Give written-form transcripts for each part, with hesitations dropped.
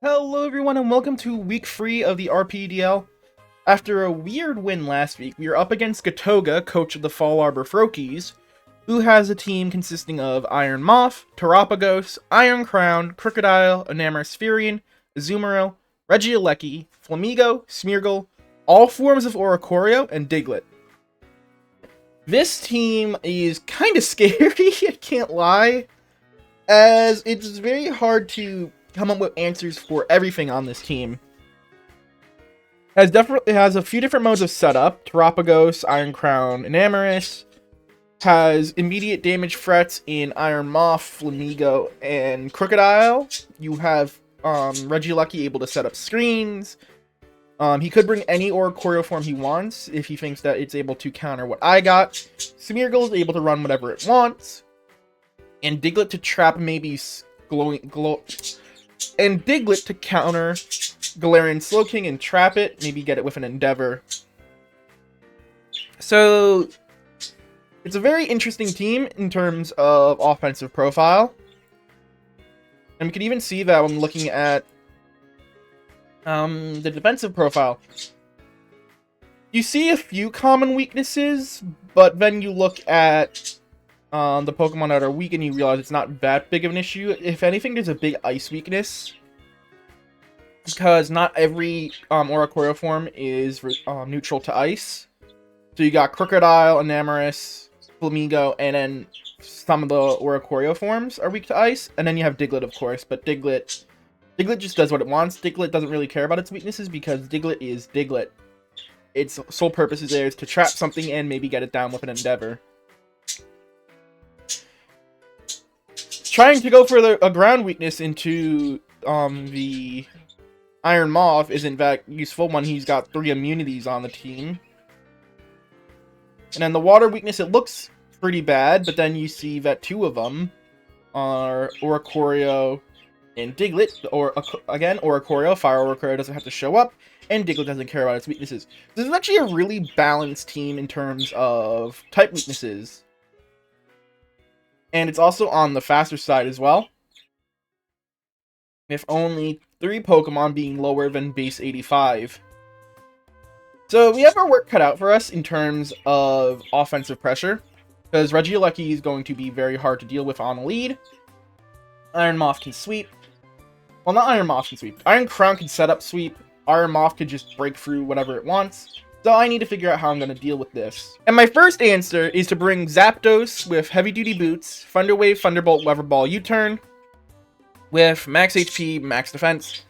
Hello everyone and welcome to week 3 of the RPDL. After a weird win last week, we are up against Gotoga, coach of the Fallarbar Froakies, who has a team consisting of Iron Moth, Terapagos, Iron Crown, Crocodile, Enamorous Azumarill, Regieleki, Flamigo, Smeargle, all forms of Oricorio, and Diglett. This team is kinda scary, I can't lie, as it's very hard to come up with answers for everything on this team. Definitely has a few different modes of setup. Terapagos, Iron Crown, Enamorous. Has immediate damage threats in Iron Moth, Flamigo, and Crocodile. You have Regieleki able to set up screens. He could bring any Oricorio form he wants if he thinks that it's able to counter what I got. Smeargle is able to run whatever it wants. And Diglett to trap maybe and Diglett to counter Galarian Slowking and trap it, maybe get it with an Endeavor. So, it's a very interesting team in terms of offensive profile. And we can even see that when looking at the defensive profile. You see a few common weaknesses, but then you look at the Pokemon that are weak and you realize it's not that big of an issue. If anything, there's a big ice weakness, because not every Oricorio form is neutral to ice. So you got Crocodile, Enamorous, Flamigo, and then some of the Oricorio forms are weak to ice. And then you have Diglett, of course, but Diglett just does what it wants. Diglett doesn't really care about its weaknesses because Diglett is Diglett. Its sole purpose is there is to trap something and maybe get it down with an Endeavor. Trying to go for a ground weakness into the Iron Moth is in fact useful when he's got 3 immunities on the team. And then the water weakness, it looks pretty bad, but then you see that 2 of them are Oricorio and Diglett. Or again, Oricorio, Fire Oricorio doesn't have to show up, and Diglett doesn't care about its weaknesses. This is actually a really balanced team in terms of type weaknesses. And it's also on the faster side as well, with only 3 Pokemon being lower than base 85. So we have our work cut out for us in terms of offensive pressure, because Regieleki is going to be very hard to deal with on a lead. Iron Moth can sweep. Well, not Iron Moth can sweep. Iron Crown can set up sweep. Iron Moth could just break through whatever it wants. So I need to figure out how I'm going to deal with this. And my first answer is to bring Zapdos with Heavy Duty Boots, Thunder Wave, Thunderbolt, Weather Ball, U-Turn, with max HP, max defense.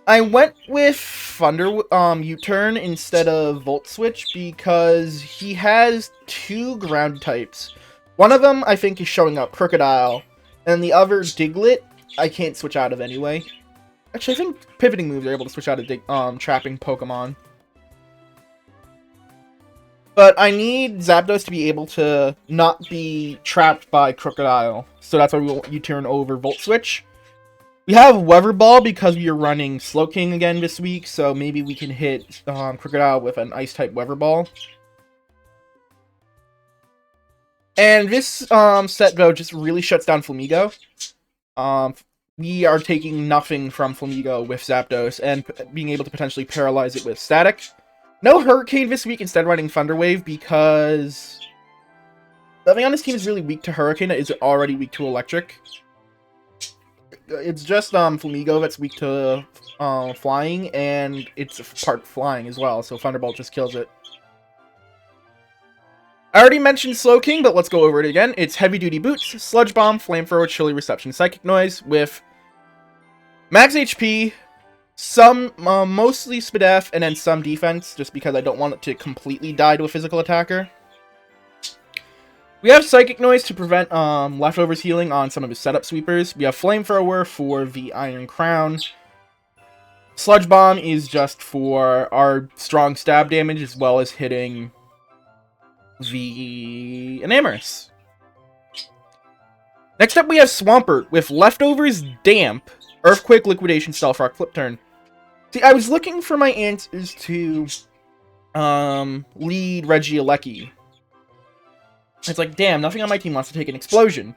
I went with Thunder U-Turn instead of Volt Switch because he has 2 ground types. One of them I think is showing up, Crocodile, and the other, Diglett, I can't switch out of anyway. Actually, I think pivoting moves are able to switch out of trapping Pokemon. But I need Zapdos to be able to not be trapped by Crocodile. So that's why we will U-turn over Volt Switch. We have Weather Ball because we are running Slowking again this week. So maybe we can hit Crocodile with an Ice-type Weather Ball. And this set, though, just really shuts down Flamigo. We are taking nothing from Flamigo with Zapdos and being able to potentially paralyze it with Static. No Hurricane this week, instead running Thunder Wave, because nothing on this team is really weak to Hurricane that is already weak to Electric. It's just Flamigo that's weak to Flying, and it's part Flying as well, so Thunderbolt just kills it. I already mentioned Slowking, but let's go over it again. It's Heavy Duty Boots, Sludge Bomb, Flamethrower, Chilly Reception, Psychic Noise, with max HP, some, mostly Spadef, and then some defense, just because I don't want it to completely die to a physical attacker. We have Psychic Noise to prevent leftovers healing on some of his setup sweepers. We have Flamethrower for the Iron Crown. Sludge Bomb is just for our strong stab damage, as well as hitting the Enamorous. Next up, we have Swampert with Leftovers, Damp, Earthquake, Liquidation, Stealth Rock, Flip Turn. See, I was looking for my answers to lead Regieleki. It's like, damn, nothing on my team wants to take an Explosion.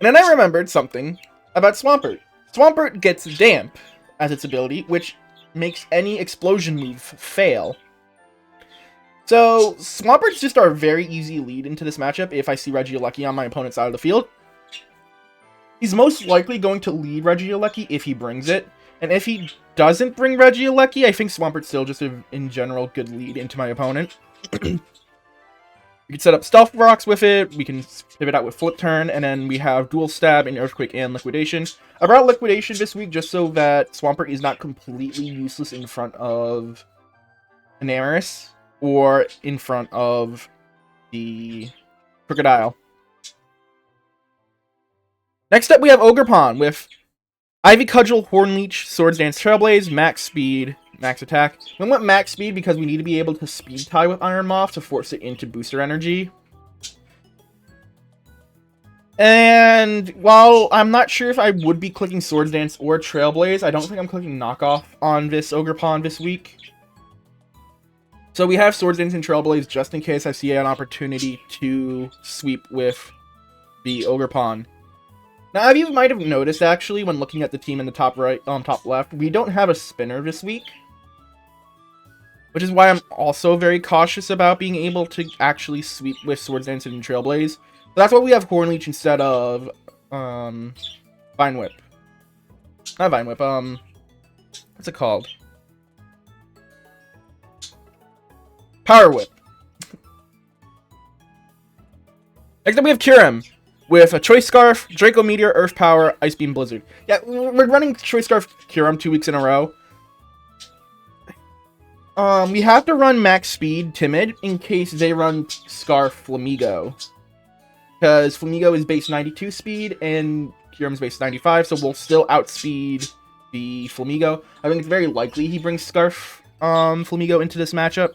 And then I remembered something about Swampert. Swampert gets Damp. as its ability, which makes any explosion move fail. So, Swampert's just our very easy lead into this matchup if I see Regieleki on my opponent's side of the field. He's most likely going to lead Regieleki if he brings it. And if he doesn't bring Regieleki, I think Swampert's still just a, in general, good lead into my opponent. We can set up Stealth Rocks with it, we can pivot out with Flip Turn, and then we have Dual Stab and Earthquake and Liquidation. I brought Liquidation this week just so that Swampert is not completely useless in front of Anaris or in front of the Crocodile. Next up, we have Ogerpon with Ivy Cudgel, Horn Leech, Swords Dance, Trailblaze, Max Speed, Max Attack. We went Max Speed because we need to be able to Speed Tie with Iron Moth to force it into Booster Energy. And while I'm not sure if I would be clicking Swords Dance or Trailblaze, I don't think I'm clicking Knockoff on this Ogerpon this week. So we have Swords Dance and Trailblaze just in case I see an opportunity to sweep with the Ogerpon. Now, you might have noticed, actually, when looking at the team in the top right, top left, we don't have a spinner this week. Which is why I'm also very cautious about being able to actually sweep with Swords Dance and Trailblaze. So that's why we have Horn Leech instead of, Vine Whip. Not Vine Whip, what's it called? Power Whip. Next up we have Kyurem with a Choice Scarf, Draco Meteor, Earth Power, Ice Beam, Blizzard. Yeah, we're running Choice Scarf Kyurem 2 weeks in a row. We have to run Max Speed Timid in case they run Scarf Flamigo. Because Flamigo is base 92 speed and Kyurem's base 95, so we'll still outspeed the Flamigo. I think it's very likely he brings Scarf Flamigo into this matchup.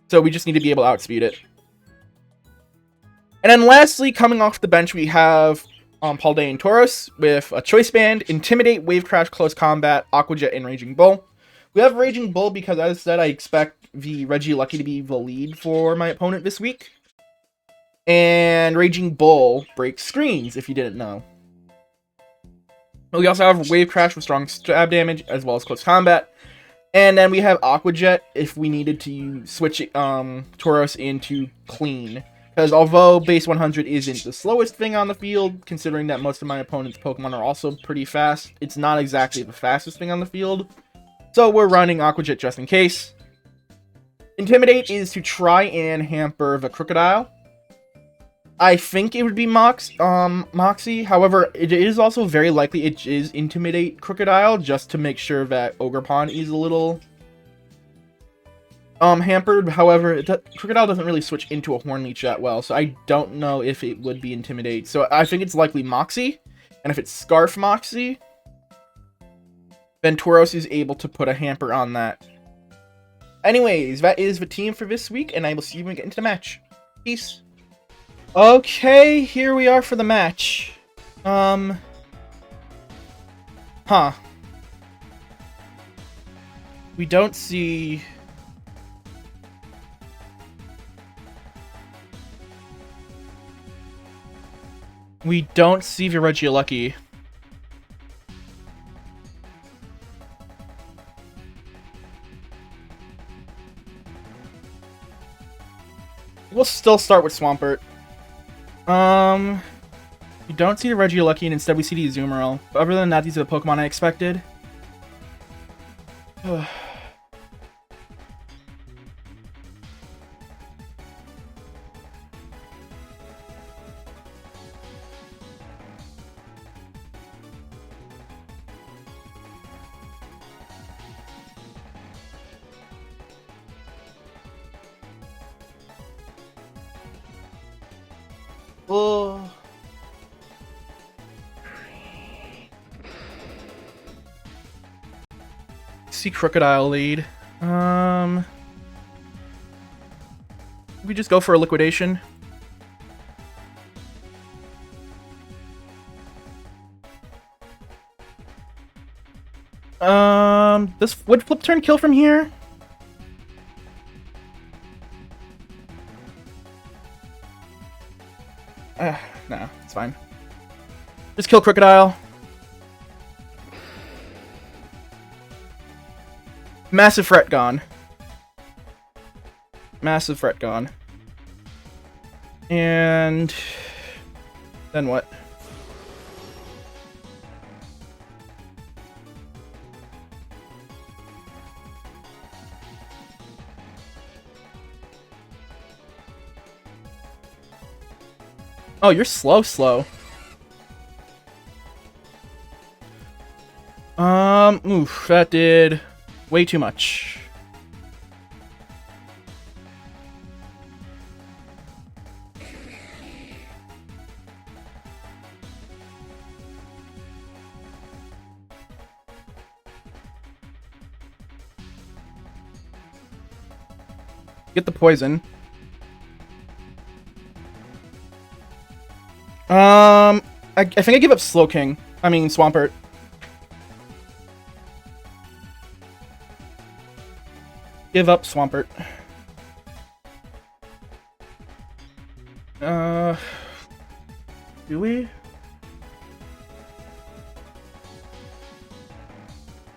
So we just need to be able to outspeed it. And then lastly, coming off the bench, we have Paldean and Tauros with a Choice Band, Intimidate, Wave Crash, Close Combat, Aqua Jet, and Raging Bull. We have Raging Bull because, as I said, I expect the Regieleki to be the lead for my opponent this week. And Raging Bull breaks screens, if you didn't know. We also have Wave Crash with strong stab damage, as well as Close Combat. And then we have Aqua Jet if we needed to switch Tauros into Clean. Because although base 100 isn't the slowest thing on the field, considering that most of my opponent's Pokemon are also pretty fast, it's not exactly the fastest thing on the field. So we're running Aqua Jet just in case. Intimidate is to try and hamper the Crocodile. I think it would be Moxie. However, it is also very likely it is Intimidate Crocodile, just to make sure that Ogerpon is a little hampered. However, Crocodile doesn't really switch into a Horn Leech that well, so I don't know if it would be Intimidate. So I think it's likely Moxie, and if it's Scarf Moxie, then Tauros is able to put a hamper on that. Anyways, that is the team for this week, and I will see you when we get into the match. Peace. Okay, here we are for the match. We don't see... We don't see the Regieleki. We'll still start with Swampert. We don't see the Regieleki, and instead we see the Azumarill. But other than that, these are the Pokemon I expected. Oh. See Crocodile lead. We just go for a liquidation. Would Flip Turn kill from here? Nah, it's fine. Just kill Crocodile. Massive threat gone. Massive threat gone. And then what? Oh, you're slow. Oof, that did way too much. Get the poison. I think I give up Slowking. I mean, Swampert. Give up Swampert. Do we?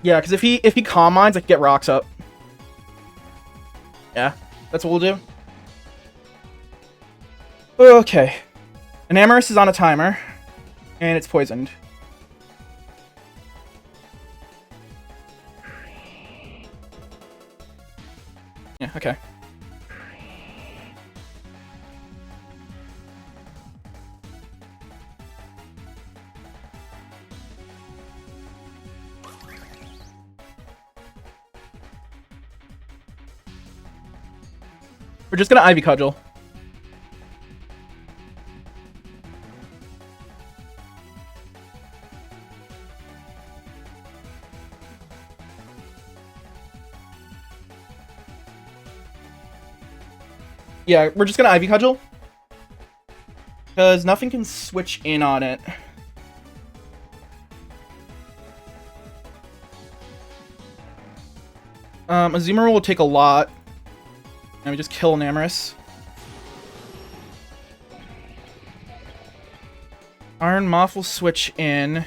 Yeah, because if he Calm Minds, I can get rocks up. Yeah, that's what we'll do. Okay. Enamorus is on a timer, and it's poisoned. Yeah, okay. We're just gonna Ivy Cudgel. Yeah, we're just gonna Ivy Cudgel. Because nothing can switch in on it. Azumarill will take a lot. And we just kill Enamorus. Iron Moth will switch in.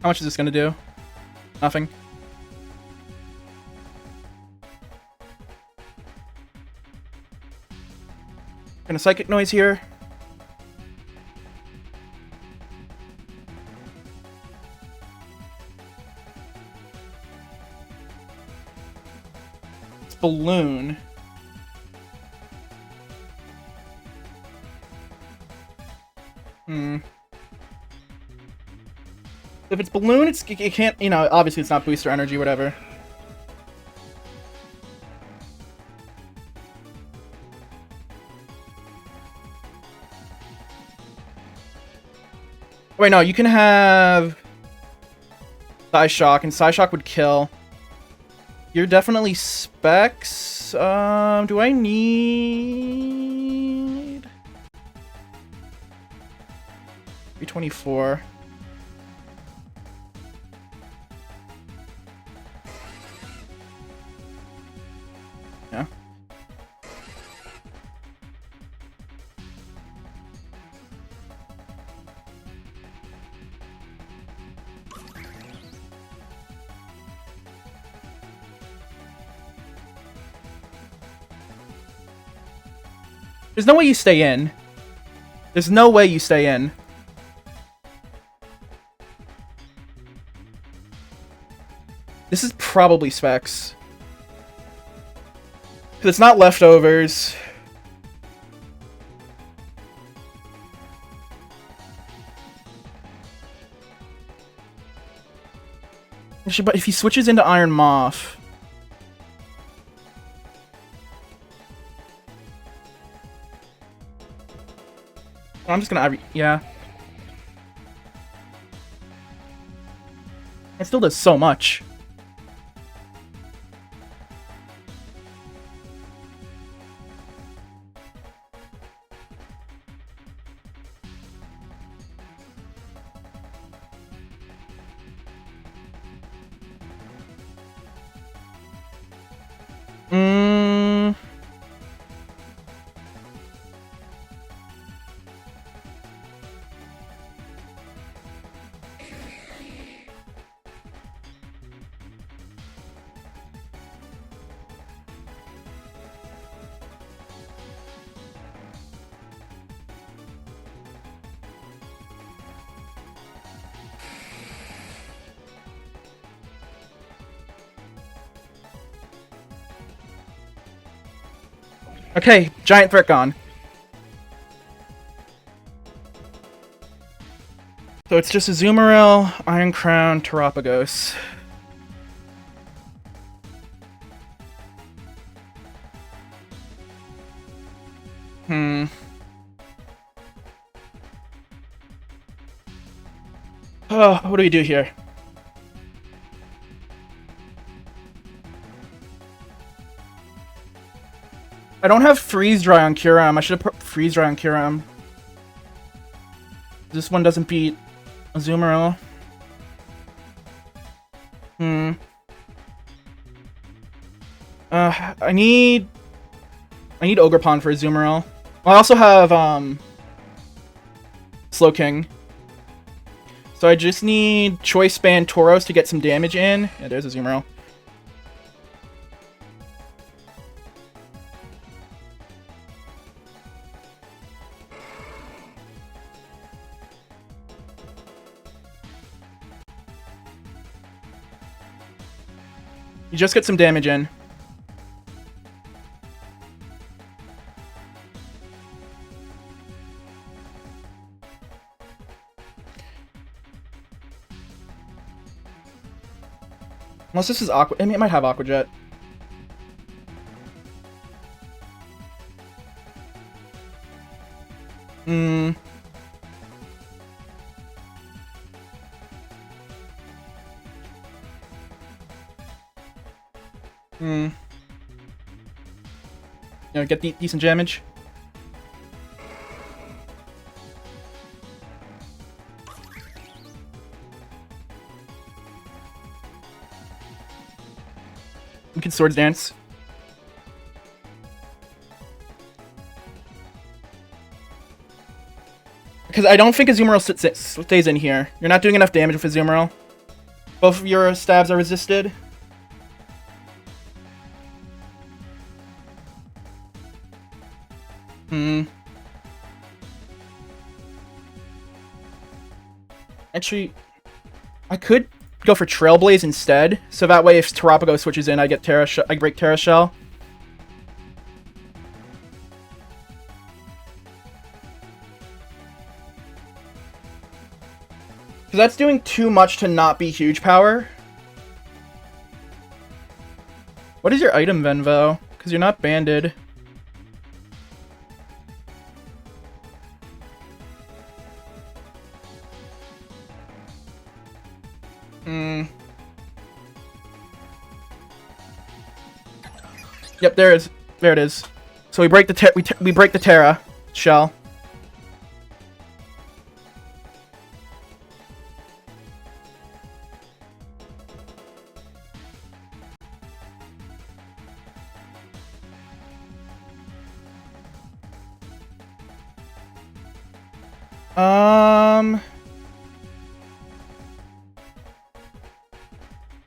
How much is this gonna do? Nothing. Gonna Psychic Noise here. It's Balloon. If it's Balloon, it can't, you know, obviously it's not Booster Energy, whatever. Wait, no, you can have Psyshock, and Psyshock would kill. You're definitely Specs. Do I need 324? Yeah. There's no way you stay in. There's no way you stay in. This is probably Specs. Because it's not leftovers. Actually, but if he switches into Iron Moth... I'm just gonna... Yeah. It still does so much. Okay, giant threat gone. So it's just Azumarill, Iron Crown, Terapagos. Oh, what do we do here? I don't have Freeze Dry on Kyurem. I should have put Freeze Dry on Kyurem. This one doesn't beat Azumarill. I need Ogerpon for Azumarill. I also have Slowking. So I just need Choice Band Tauros to get some damage in. Yeah, there's Azumarill. You just get some damage in. Unless this is Aqua... I mean, it might have Aqua Jet. You know, get decent damage. We can Swords Dance. Because I don't think Azumarill stays in here. You're not doing enough damage with Azumarill. Both of your stabs are resisted. Actually, I could go for Trailblaze instead, so that way if Terapagos switches in, I get I break Terra Shell. Because that's doing too much to not be huge power. What is your item then, though? Because you're not banded. Yep, there it is. So we break the we break the Terra Shell.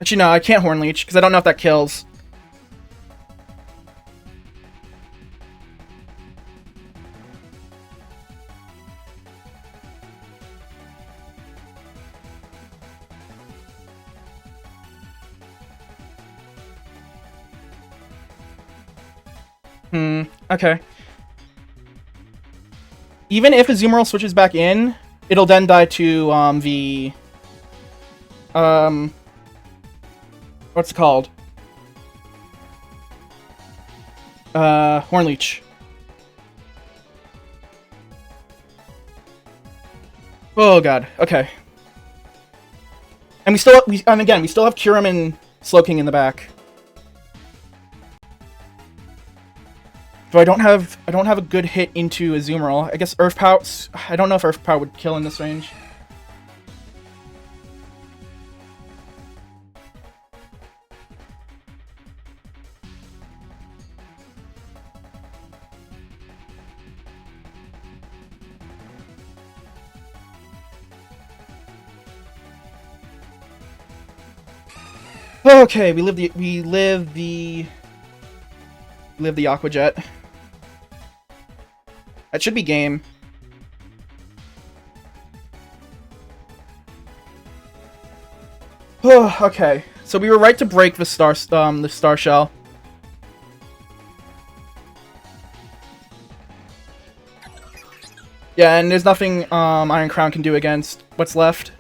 Actually, no, I can't Horn Leech because I don't know if that kills. Okay. Even if Azumarill switches back in, it'll then die to, what's it called? Horn Leech. Oh god, okay. And we still have Kyurem and Slowking in the back. So I don't have a good hit into Azumarill. I guess Earth Power. I don't know if Earth Power would kill in this range. Okay, we live the Aqua Jet. That should be game. Okay, so we were right to break the Star Shell. Yeah, and there's nothing Iron Crown can do against what's left.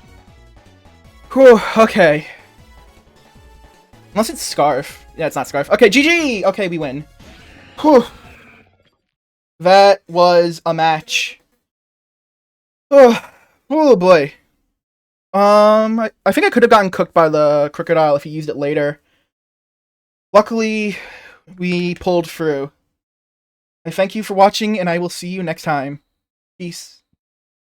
Whew, okay. Unless it's Scarf. Yeah, it's not Scarf. Okay, GG! Okay, we win. Whew. That was a match. Oh, oh boy. I think I could have gotten cooked by the Crocodile if he used it later. Luckily, we pulled through. I thank you for watching, and I will see you next time. Peace.